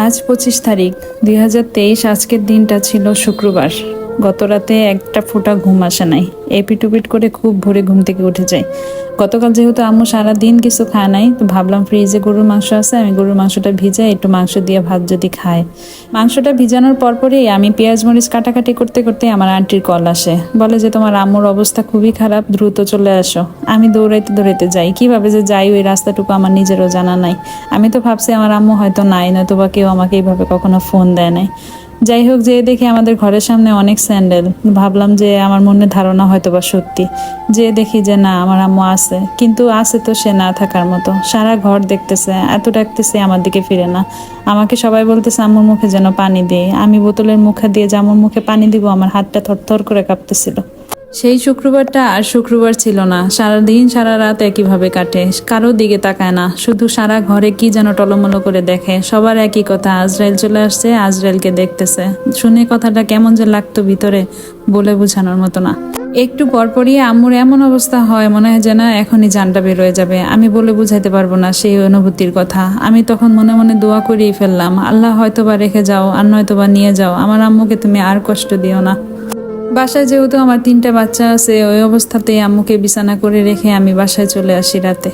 আজ 25 তারিখ 2023। আজকের দিনটা ছিল শুক্রবার। গত রাতে একটা ফোঁটা ঘুম আসে নাই। এপিট করে খুব ভোরে ঘুম থেকে উঠে যাই। গতকাল যেহেতু আম্মু সারাদিন কিছু খায় নাই, তো ভাবলাম ফ্রিজে গরুর মাংস আছে, আমি গরুর মাংসটা ভিজাই, একটু মাংস দিয়ে ভাত যদি খায়। মাংসটা ভিজানোর পরপরই আমি পেঁয়াজ মরিচ কাটাকাটি করতে করতে আমার আন্টির কল আসে। বলে যে তোমার আম্মুর অবস্থা খুবই খারাপ, দ্রুত চলে আসো। আমি দৌড়াইতে যাই। কিভাবে যে যাই ওই রাস্তাটুকু আমার নিজেরও জানা নাই। আমি তো ভাবছি আমার আম্মু হয়তো নাই, নয়তো বা কেউ আমাকে এইভাবে কখনো ফোন দেয় নাই। যাই হোক, যে দেখি আমাদের ঘরের সামনে অনেক স্যান্ডেল। ভাবলাম যে আমার মনে ধারণা হয়তো বা সত্যি। যে দেখি যে না, আমার আম্মু আছে, কিন্তু আছে তো সে না থাকার মতো। সারা ঘর দেখতেছে, এত ডাকতেছে, আমার দিকে ফিরে না। আমাকে সবাই বলতেছে আম্মুর মুখে যেন পানি দিই। আমি বোতলের মুখে দিয়ে যে আম্মুর মুখে পানি দিব, আমার হাতটা থরথর করে কাঁপতেছিল। সেই শুক্রবারটা আর শুক্রবার ছিল না। সারাদিন সারা রাত একইভাবে কাটে, কারোর দিকে তাকায় না, শুধু সারা ঘরে কি যেন টলমলো করে দেখে। সবার একই কথা, আজরাইল চলে আসছে, আজরাইলকে দেখতেছে। শুনে কথাটা কেমন যে লাগতো ভিতরে, বলে বোঝানোর মতো না। একটু পরপরই আম্মুর এমন অবস্থা হয়, মনে হয় যে না এখনই জানটা বের হয়ে যাবে। আমি বলে বুঝাইতে পারবো না সেই অনুভূতির কথা। আমি তখন মনে মনে দোয়া করেই ফেললাম, আল্লাহ হয়তোবা রেখে যাও, আর নয়তোবা নিয়ে যাও, আমার আম্মুকে তুমি আর কষ্ট দিও না। বাসায় যেহেতু আমার 3টা বাচ্চা আছে, ওই অবস্থাতেই আম্মুকে বিছানা করে রেখে আমি বাসায় চলে আসি রাতে।